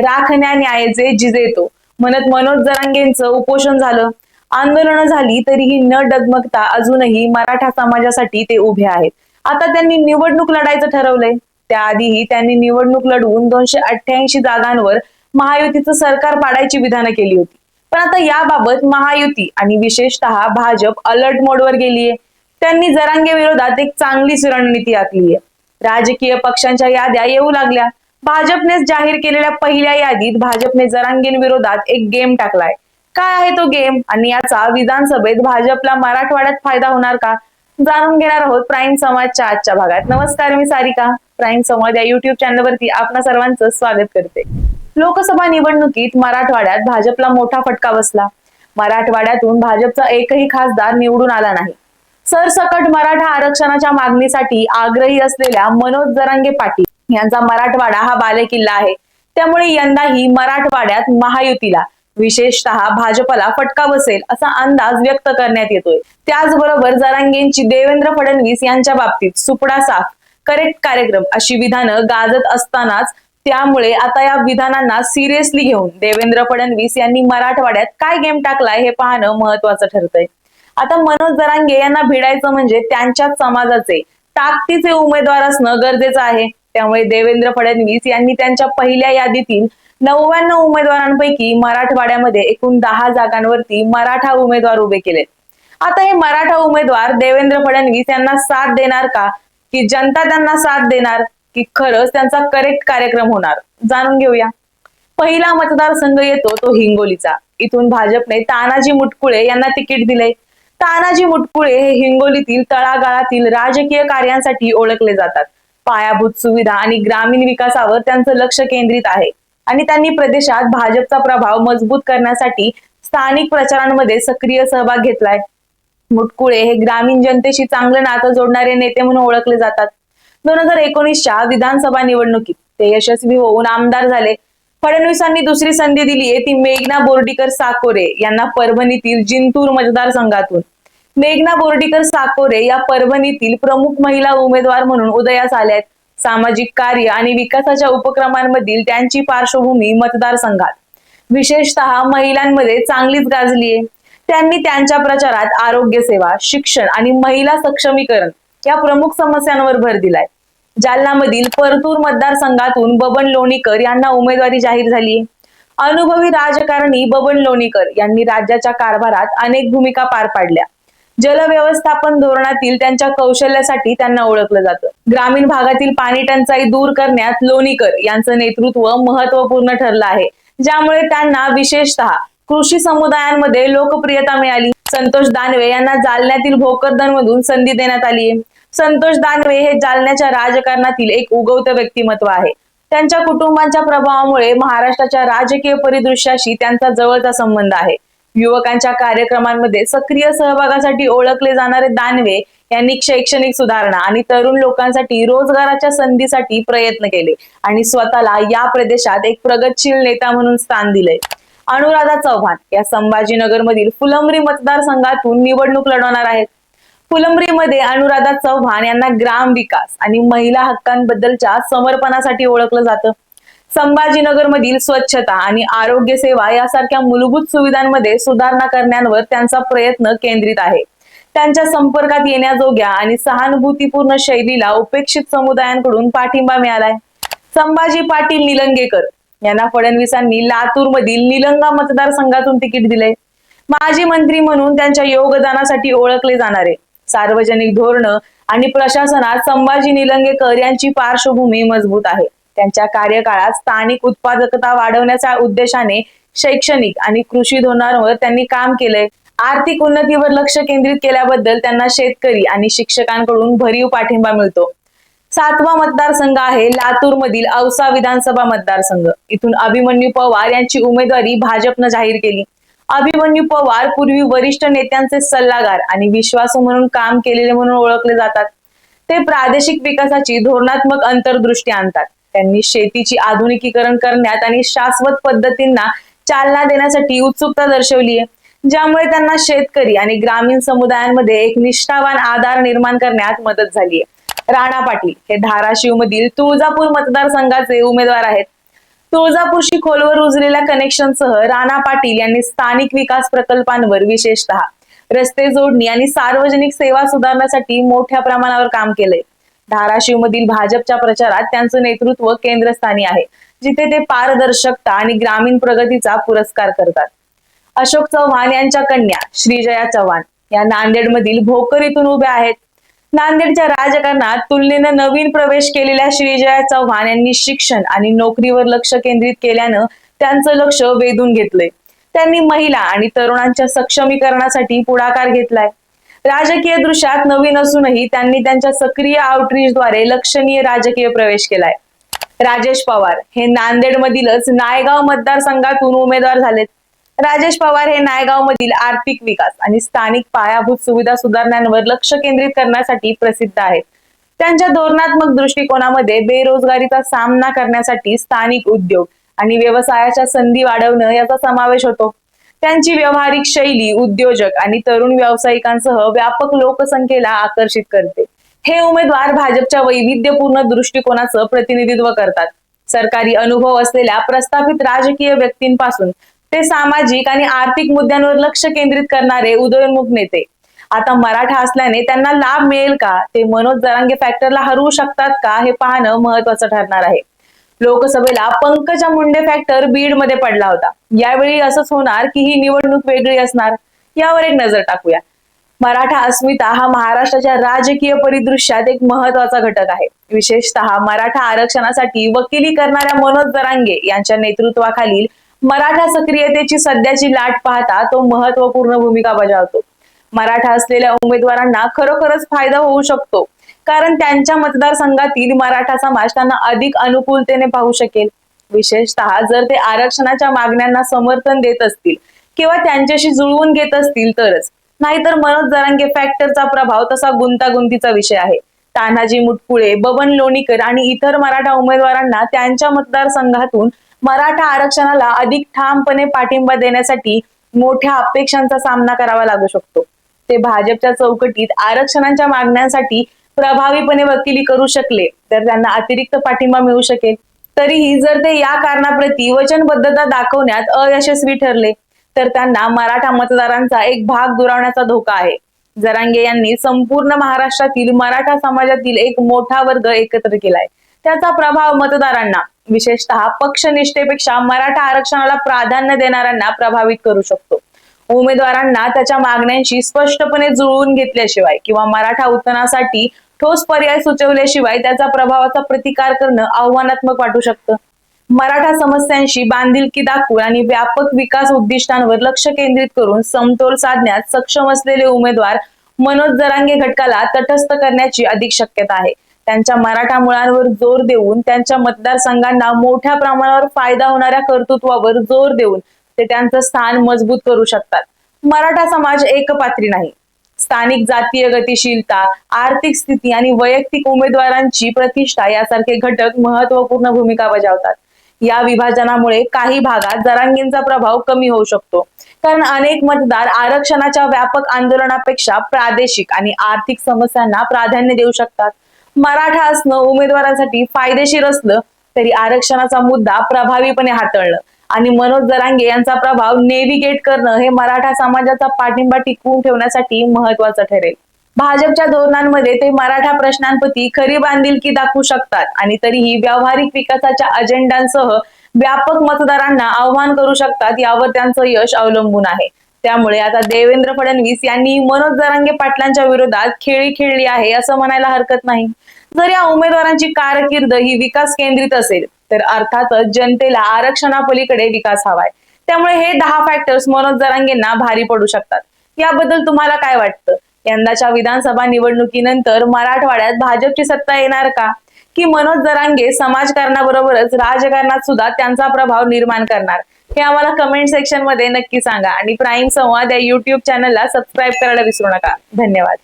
राखण्या न्यायाचे जिजेतो म्हणत मनोज जरांगेंचं उपोषण झालं. आंदोलनं झाली तरीही न डगमगता अजूनही मराठा समाजासाठी ते उभे आहेत. आता त्यांनी निवडणूक लढायचं ठरवलंय. त्याआधीही त्यांनी निवडणूक लढवून 288 जागांवर महायुतीचं सरकार पाडायची विधानं केली होती. पण आता याबाबत महायुती आणि विशेषतः भाजप अलर्ट मोडवर गेलीये. त्यांनी जरांगे विरोधात एक चांगलीच रणनीती आखली आहे. राजकीय पक्षांच्या याद्या येऊ लागल्या. भाजपनेच जाहीर केलेल्या पहिल्या यादीत भाजपने जरांगेंविरोधात एक गेम टाकलाय. काय आहे तो गेम आणि याचा विधानसभेत भाजपला मराठवाड्यात फायदा होणार का, जाणून घेणार आहोत प्राईम संवादच्या आजच्या भागात. नमस्कार, मी सारिका. प्राईम संवाद या युट्यूब चॅनलवरती आपणा सर्वांचं स्वागत करते. लोकसभा निवडणुकीत मराठवाड्यात भाजपला मोठा फटका बसला. मराठवाड्यातून भाजपचा एकही खासदार निवडून आला नाही. सरसकट मराठा आरक्षणाच्या मागणीसाठी आग्रही असलेल्या मनोज जरांगे पाटील यांचा मराठवाडा हा बालेकिल्ला आहे. त्यामुळे यंदाही मराठवाड्यात महायुतीला विशेषतः भाजपला फटका बसेल असा अंदाज व्यक्त करण्यात येतोय. त्याचबरोबर जरांगेंची देवेंद्र फडणवीस यांच्या बाबतीत सुपडा साफ, करेक्ट कार्यक्रम अशी विधानं गाजत असतानाच त्यामुळे आता या विधानांना सिरियसली घेऊन देवेंद्र फडणवीस यांनी मराठवाड्यात काय गेम टाकलाय हे पाहणं महत्वाचं ठरतंय. आता मनोज जरांगे यांना भिडायचं म्हणजे त्यांच्याच समाजाचे ताकदीचे उमेदवार असणं गरजेचं आहे. त्यामुळे देवेंद्र फडणवीस यांनी त्यांच्या पहिल्या यादीतील 99 उमेदवारांपैकी मराठवाड्यामध्ये एकूण 10 जागांवरती मराठा उमेदवार उभे केले. आता हे मराठा उमेदवार देवेंद्र फडणवीस यांना साथ देणार का, की जनता त्यांना साथ देणार, की खरंच त्यांचा करेक्ट कार्यक्रम होणार, जाणून घेऊया. पहिला मतदारसंघ येतो तो हिंगोलीचा. इथून भाजपने तानाजी मुटकुळे यांना तिकीट दिले. तानाजी मुटकुळे हे हिंगोलीतील तळागाळातील राजकीय कार्यांसाठी ओळखले जातात. पायाभूत सुविधा आणि ग्रामीण विकासावर त्यांचं लक्ष केंद्रित आहे आणि त्यांनी प्रदेशात भाजपचा प्रभाव मजबूत करण्यासाठी स्थानिक प्रचारांमध्ये सक्रिय सहभाग घेतलाय. मुटकुळे हे ग्रामीण जनतेशी चांगलं नातं जोडणारे नेते म्हणून ओळखले जातात. 2019च्या विधानसभा निवडणुकीत ते यशस्वी होऊन आमदार झाले. फडणवीसांनी दुसरी संधी दिलीये ती मेघना बोर्डीकर साकोरे यांना परभणीतील जिंतूर मतदारसंघातून. मेघना बोर्डीकर साकोरे या परभणीतील प्रमुख महिला उमेदवार म्हणून उदयास आल्या आहेत. सामाजिक कार्य आणि विकासाच्या उपक्रमांमधील त्यांची पार्श्वभूमी मतदारसंघात विशेषतः महिलांमध्ये चांगलीच गाजलीये. त्यांनी त्यांच्या प्रचारात आरोग्य सेवा, शिक्षण आणि महिला सक्षमीकरण या प्रमुख समस्यांवर भर दिलाय. जालनामधील परतूर मतदारसंघातून बबन लोणीकर यांना उमेदवारी जाहीर झाली. अनुभवी राजकारणी बबन लोणीकर यांनी राज्याच्या कारभारात अनेक भूमिका पार पाडल्या. जलव्यवस्थापन धोरणातील त्यांच्या कौशल्यासाठी त्यांना ओळखलं जातं. ग्रामीण भागातील पाणी टंचाई दूर करण्यात लोणीकर यांचं नेतृत्व महत्वपूर्ण ठरलं आहे, ज्यामुळे त्यांना विशेषतः कृषी समुदायांमध्ये लोकप्रियता मिळाली. संतोष दानवे यांना जालन्यातील भोकरदन मधून संधी देण्यात आली. संतोष दानवे हे जालन्याच्या राजकारणातील एक उगवतं व्यक्तिमत्व आहे. त्यांच्या कुटुंबाच्या प्रभावामुळे महाराष्ट्राच्या राजकीय परिदृश्याशी त्यांचा जवळचा संबंध आहे. युवकांच्या कार्यक्रमांमध्ये सक्रिय सहभागासाठी ओळखले जाणारे दानवे यांनी शैक्षणिक सुधारणा आणि तरुण लोकांसाठी रोजगाराच्या संधीसाठी प्रयत्न केले आणि स्वतःला या प्रदेशात एक प्रगतशील नेता म्हणून स्थान दिले. अनुराधा चव्हाण या संभाजीनगर मधील फुलंब्री मतदारसंघातून निवडणूक लढवणार आहेत. फुलंब्रीमध्ये अनुराधा चव्हाण यांना ग्राम विकास आणि महिला हक्कांबद्दलच्या समर्पणासाठी ओळखलं जातं. संभाजीनगर मधील स्वच्छता आणि आरोग्य सेवा यासारख्या मूलभूत सुविधांमध्ये सुधारणा करण्यावर त्यांचा प्रयत्न केंद्रित आहे. त्यांच्या संपर्कात येण्याजोग्या आणि सहानुभूतीपूर्ण शैलीला उपेक्षित समुदायांकडून पाठिंबा मिळालाय. संभाजी पाटील निलंगेकर यांना फडणवीसांनी लातूर मधील निलंगा मतदारसंघातून तिकीट दिले. माजी मंत्री म्हणून त्यांच्या योगदानासाठी ओळखले जाणारे सार्वजनिक धोरण आणि प्रशासनात संभाजी निलंगेकर यांची पार्श्वभूमी मजबूत आहे. त्यांच्या कार्यकाळात स्थानिक उत्पादकता वाढवण्याच्या उद्देशाने शैक्षणिक आणि कृषी धोरणांवर त्यांनी काम केलंय. आर्थिक उन्नतीवर लक्ष केंद्रित केल्याबद्दल त्यांना शेतकरी आणि शिक्षकांकडून भरीव पाठिंबा मिळतो. 7वा मतदारसंघ आहे लातूर मधील औसा विधानसभा मतदारसंघ. इथून अभिमन्यू पवार यांची उमेदवारी भाजपनं जाहीर केली. अभिमन्यू पवार पूर्वी वरिष्ठ नेत्यांचे सल्लागार आणि विश्वासू म्हणून काम केलेले म्हणून ओळखले जातात. ते प्रादेशिक विकासाची धोरणात्मक अंतर्दृष्टी आणतात. त्यांनी शेतीची आधुनिकीकरण करण्यात आणि शाश्वत पद्धतींना चालना देण्यासाठी उत्सुकता दर्शवली आहे, ज्यामुळे त्यांना शेतकरी आणि ग्रामीण समुदायांमध्ये एक निष्ठावान आधार निर्माण करण्यात मदत झाली आहे. राणा पाटील हे धाराशिव मधील तुळजापूर मतदारसंघाचे उमेदवार आहेत. तुळजापूरशी खोलवर रुजलेल्या कनेक्शनसह राणा पाटील यांनी स्थानिक विकास प्रकल्पांवर विशेषतः रस्ते जोडणी आणि सार्वजनिक सेवा सुधारण्यासाठी मोठ्या प्रमाणावर काम केलंय. धाराशिव मधील भाजपच्या प्रचारात त्यांचं नेतृत्व केंद्रस्थानी आहे, जिथे ते पारदर्शकता आणि ग्रामीण प्रगतीचा पुरस्कार करतात. अशोक चव्हाण यांच्या कन्या श्रीजया चव्हाण या नांदेडमधील भोकर इथून उभ्या आहेत. नांदेडच्या राजकारणात तुलनेनं नवीन प्रवेश केलेल्या श्रीजया चव्हाण यांनी शिक्षण आणि नोकरीवर लक्ष केंद्रित केल्यानं त्यांचं लक्ष वेधून घेतलंय. त्यांनी महिला आणि तरुणांच्या सक्षमीकरणासाठी पुढाकार घेतलाय. राजकीय दृश्यात नवीन असूनही त्यांनी त्यांच्या सक्रिय आउटरीचद्वारे लक्षणीय राजकीय प्रवेश केलाय. राजेश पवार हे नांदेडमधीलच नायगाव मतदारसंघातून उमेदवार झालेत. राजेश पवार हे नायगाव मधील आर्थिक विकास आणि स्थानिक पायाभूत सुविधा सुधारणांवर लक्ष केंद्रित करण्यासाठी प्रसिद्ध आहेत. त्यांच्या धोरणात्मक दृष्टिकोनामध्ये बेरोजगारीचा सामना करण्यासाठी स्थानिक उद्योग आणि व्यवसायाच्या संधी वाढवणं याचा समावेश होतो. त्यांची व्यावहारिक शैली उद्योजक आणि तरुण व्यावसायिकांसह व्यापक लोकसंख्येला आकर्षित करते. हे उमेदवार भाजपच्या वैविध्यपूर्ण दृष्टिकोनाचं प्रतिनिधित्व करतात. सरकारी अनुभव असलेल्या प्रस्थापित राजकीय व्यक्तींपासून ते सामाजिक आणि आर्थिक मुद्द्यांवर लक्ष केंद्रित करणारे उदयोन्मुख नेते. आता मराठा असल्याने त्यांना लाभ मिळेल का, ते मनोज जरांगे फॅक्टरला हरवू शकतात का, हे पाहणं महत्वाचं ठरणार आहे. लोकसभेला पंकजा मुंडे फॅक्टर बीड मध्ये पडला होता. यावेळी असंच होणार की ही निवडणूक वेगळी असणार, यावर एक नजर टाकूया. मराठा अस्मिता हा महाराष्ट्राच्या राजकीय परिदृश्यात एक महत्वाचा घटक आहे. विशेषतः मराठा आरक्षणासाठी वकिली करणाऱ्या मनोज जरांगे यांच्या नेतृत्वाखालील मराठा सक्रियतेची सध्याची लाट पाहता तो महत्वपूर्ण भूमिका बजावतो. मराठा असलेल्या उमेदवारांना खरोखरच फायदा होऊ शकतो, कारण त्यांच्या मतदारसंघातील मराठा समाज त्यांना अधिक अनुकूलतेने पाहू शकेल. विशेषतः जर ते आरक्षणाच्या मागण्यांना समर्थन देत असतील किंवा त्यांच्याशी जुळवून घेत असतील तरच. नाहीतर मनोज जरांगे फॅक्टरचा प्रभाव तसा गुंतागुंतीचा विषय आहे. तानाजी मुटकुळे, बबन लोणीकर आणि इतर मराठा उमेदवारांना त्यांच्या मतदारसंघातून मराठा आरक्षणाला अधिक ठामपणे पाठिंबा देण्यासाठी मोठ्या अपेक्षांचा सामना करावा लागू शकतो. ते भाजपच्या चौकटीत आरक्षणाच्या मागण्यांसाठी प्रभावीपणे वकिली करू शकले तर त्यांना अतिरिक्त पाठिंबा मिळू शकेल. तरीही जर ते या कारणाप्रती वचनबद्धता दाखवण्यात अयशस्वी ठरले तर त्यांना मराठा मतदारांचा एक भाग दुरावण्याचा धोका आहे. जरांगे यांनी संपूर्ण महाराष्ट्रातील मराठा समाजातील एक मोठा वर्ग एकत्र केलाय. त्याचा प्रभाव मतदारांना, विशेषतः पक्षनिष्ठेपेक्षा मराठा आरक्षणाला प्राधान्य देणाऱ्यांना प्रभावित करू शकतो. उमेदवारांना त्याच्या मागण्यांशी स्पष्टपणे जुळवून घेतल्याशिवाय किंवा मराठा उत्थानासाठी ठोस पर्याय सुचवल्याशिवाय त्याचा प्रभावाचा प्रतिकार करणं आव्हानात्मक वाटू शकतं. मराठा समस्यांशी बांधिलकी दाखवून आणि व्यापक विकास उद्दिष्टांवर लक्ष केंद्रित करून समतोल साधण्यात सक्षम असलेले उमेदवार मनोज जरांगे घटकाला तटस्थ करण्याची अधिक शक्यता आहे. त्यांच्या मराठा मुळांवर जोर देऊन, त्यांच्या मतदारसंघांना मोठ्या प्रमाणावर फायदा होणाऱ्या कर्तृत्वावर जोर देऊन ते त्यांचं स्थान मजबूत करू शकतात. मराठा समाज एकपात्री नाही. स्थानिक जातीय गतिशीलता, आर्थिक स्थिती आणि वैयक्तिक उमेदवारांची प्रतिष्ठा यासारखे घटक महत्वपूर्ण भूमिका बजावतात. या विभाजनामुळे काही भागात जरांगेंचा प्रभाव कमी होऊ शकतो, कारण अनेक मतदार आरक्षणाच्या व्यापक आंदोलनापेक्षा प्रादेशिक आणि आर्थिक समस्यांना प्राधान्य देऊ शकतात. मराठा असणं उमेदवारांसाठी फायदेशीर असलं तरी आरक्षणाचा मुद्दा प्रभावीपणे हाताळणं आणि मनोज जरांगे यांचा प्रभाव नेव्हिगेट करणं हे मराठा समाजाचा पाठिंबा टिकवून ठेवण्यासाठी महत्वाचं ठरेल. भाजपच्या धोरणांमध्ये ते मराठा प्रश्नांप्रती खरी बांधिलकी दाखवू शकतात आणि तरीही व्यावहारिक विकासाच्या अजेंडांसह व्यापक मतदारांना आव्हान करू शकतात. यावर त्यांचं यश अवलंबून आहे. त्यामुळे आता देवेंद्र फडणवीस यांनी मनोज जरांगे पाटलांच्या विरोधात खेळी खेळली आहे असं म्हणायला हरकत नाही. जर या उमेदवारांची कारकीर्द ही विकास केंद्रित असेल तर अर्थातच जनतेला आरक्षणापलीकडे विकास हवाय. त्यामुळे हे 10 फॅक्टर्स मनोज जरांगेंना भारी पडू शकतात. याबद्दल तुम्हाला काय वाटतं? यंदाच्या विधानसभा निवडणुकीनंतर मराठवाड्यात भाजपची सत्ता येणार का, की मनोज जरांगे समाजकारणाबरोबरच राजकारणात सुद्धा त्यांचा प्रभाव निर्माण करणार? हे आम्हाला कमेंट सेक्शन मध्ये नक्की सांगा आणि प्राईम संवाद या युट्यूब चॅनलला सबस्क्राईब करायला विसरू नका. धन्यवाद.